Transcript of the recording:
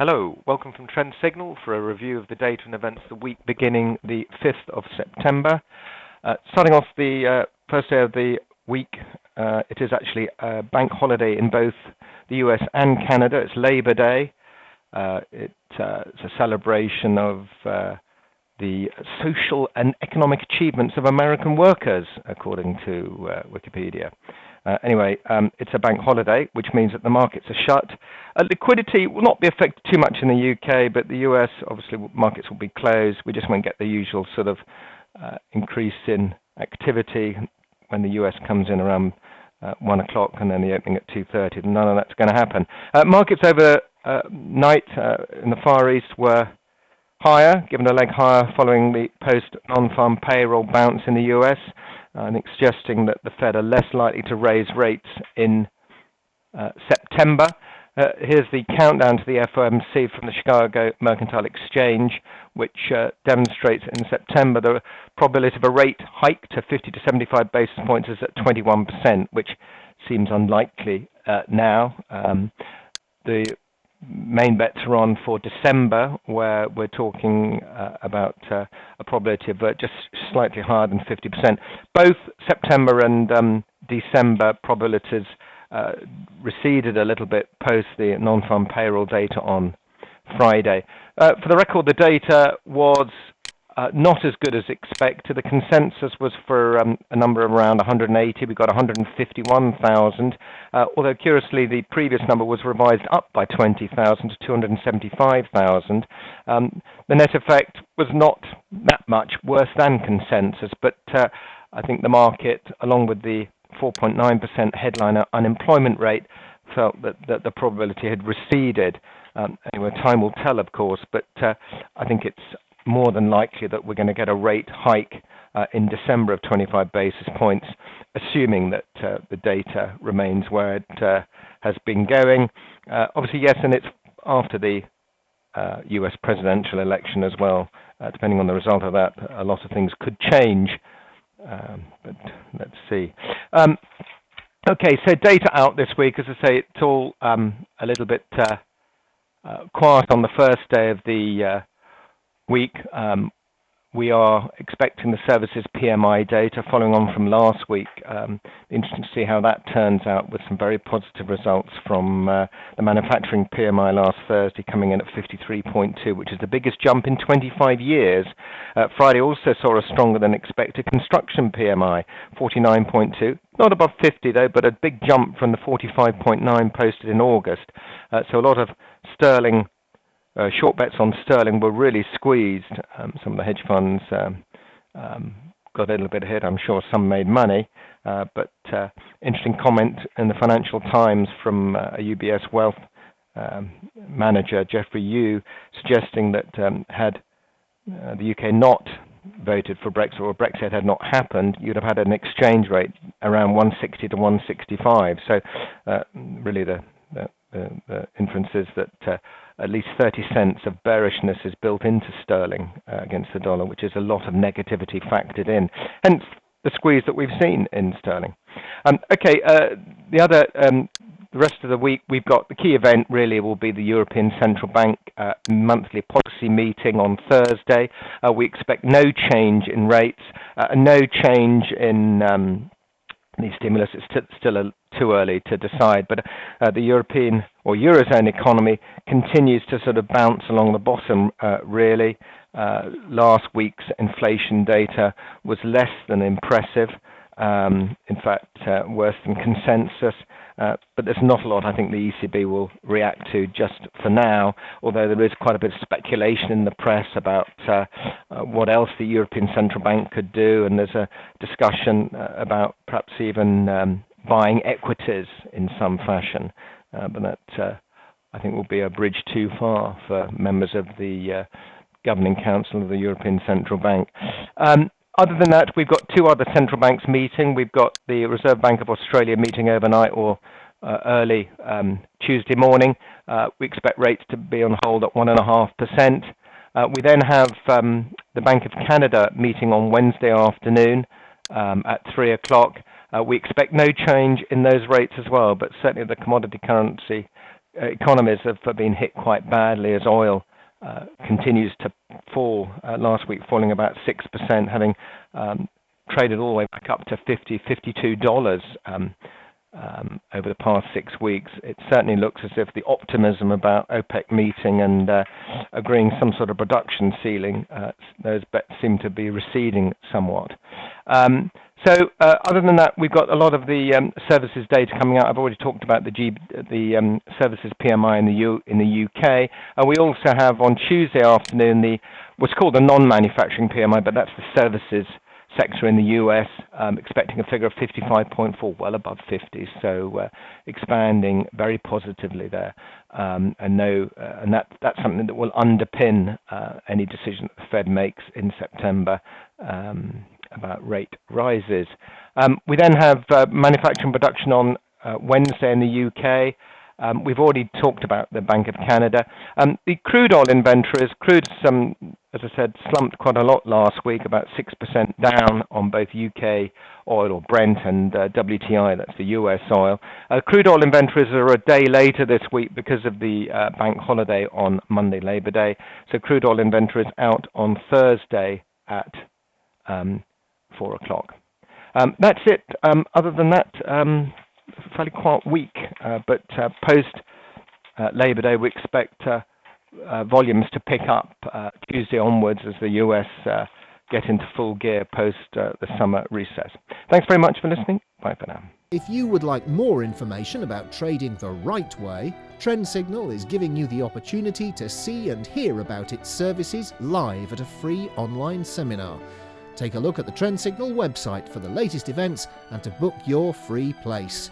Hello, welcome from Trend Signal for a review of the data and events of the week beginning the 5th of September. Starting off the first day of the week, it is actually a bank holiday in both the US and Canada. It's Labor Day. It's a celebration of the social and economic achievements of American workers, according to Wikipedia. Anyway, it's a bank holiday, which means that the markets are shut. Liquidity will not be affected too much in the UK, but the US, obviously, markets will be closed. We just won't get the usual sort of increase in activity when the US comes in around 1 o'clock and then the opening at 2:30. None of that's going to happen. Markets over night in the Far East were higher, given a leg higher following the post-non-farm payroll bounce in the US. I think suggesting that the Fed are less likely to raise rates in September. Here's the countdown to the FOMC from the Chicago Mercantile Exchange, which demonstrates in September the probability of a rate hike to 50 to 75 basis points is at 21%, which seems unlikely now. The main bets are on for December, where we're talking about a probability of just slightly higher than 50%. Both September and December probabilities receded a little bit post the non-farm payroll data on Friday. For the record, the data was not as good as expected. The consensus was for a number of around 180. We got 151,000. Although curiously, the previous number was revised up by 20,000 to 275,000. The net effect was not that much worse than consensus, but I think the market, along with the 4.9% headline unemployment rate, felt that the probability had receded. Anyway, time will tell, of course, but I think it's more than likely that we're going to get a rate hike in December of 25 basis points, assuming that the data remains where it has been going. Obviously, yes, and it's after the US presidential election as well. Depending on the result of that, a lot of things could change, but let's see. Okay, so data out this week. As I say, it's all a little bit quiet on the first day of the week. We are expecting the services PMI data following on from last week. Interesting to see how that turns out, with some very positive results from the manufacturing PMI last Thursday coming in at 53.2, which is the biggest jump in 25 years. Friday also saw a stronger than expected construction PMI, 49.2. Not above 50 though, but a big jump from the 45.9 posted in August. So a lot of sterling short bets on sterling were really squeezed. Some of the hedge funds got a little bit ahead. I'm sure some made money. But interesting comment in the Financial Times from a UBS wealth manager, Jeffrey Yu, suggesting that had the UK not voted for Brexit, or Brexit had not happened, you'd have had an exchange rate around 160 to 165. So really the inference is that at least 30 cents of bearishness is built into sterling against the dollar, which is a lot of negativity factored in. Hence the squeeze that we've seen in sterling. The rest of the week, we've got the key event really will be the European Central Bank monthly policy meeting on Thursday. We expect no change in rates, no change in the stimulus. It's still too early to decide, but the European or Eurozone economy continues to sort of bounce along the bottom, really. Last week's inflation data was less than impressive, in fact, worse than consensus. But there's not a lot I think the ECB will react to just for now, although there is quite a bit of speculation in the press about what else the European Central Bank could do, and there's a discussion about perhaps even buying equities in some fashion. But that, I think, will be a bridge too far for members of the Governing Council of the European Central Bank. Other than that, we've got two other central banks meeting. We've got the Reserve Bank of Australia meeting overnight or early Tuesday morning. We expect rates to be on hold at 1.5%. We then have the Bank of Canada meeting on Wednesday afternoon at 3 o'clock. We expect no change in those rates as well, but certainly the commodity currency economies have been hit quite badly as oil continues to fall. Last week falling about 6%, having traded all the way back up to $52 over the past 6 weeks. It certainly looks as if the optimism about OPEC meeting and agreeing some sort of production ceiling, those bets seem to be receding somewhat. So other than that, we've got a lot of the services data coming out. I've already talked about the services PMI in the UK. We also have on Tuesday afternoon what's called the non-manufacturing PMI, but that's the services sector in the US, expecting a figure of 55.4, well above 50, so expanding very positively there, and that's something that will underpin any decision that the Fed makes in September about rate rises. We then have manufacturing production on Wednesday in the UK. We've already talked about the Bank of Canada. The crude oil inventories, as I said, slumped quite a lot last week, about 6% down on both UK oil or Brent and WTI, that's the US oil. Crude oil inventories are a day later this week because of the bank holiday on Monday, Labor Day. So crude oil inventories out on Thursday at 4 o'clock. That's it. Other than that, fairly quiet week, but post Labor Day we expect volumes to pick up Tuesday onwards as the US get into full gear post the summer recess. Thanks very much for listening. Bye for now. If you would like more information about trading the right way, Trend Signal is giving you the opportunity to see and hear about its services live at a free online seminar. Take a look at the Trend Signal website for the latest events and to book your free place.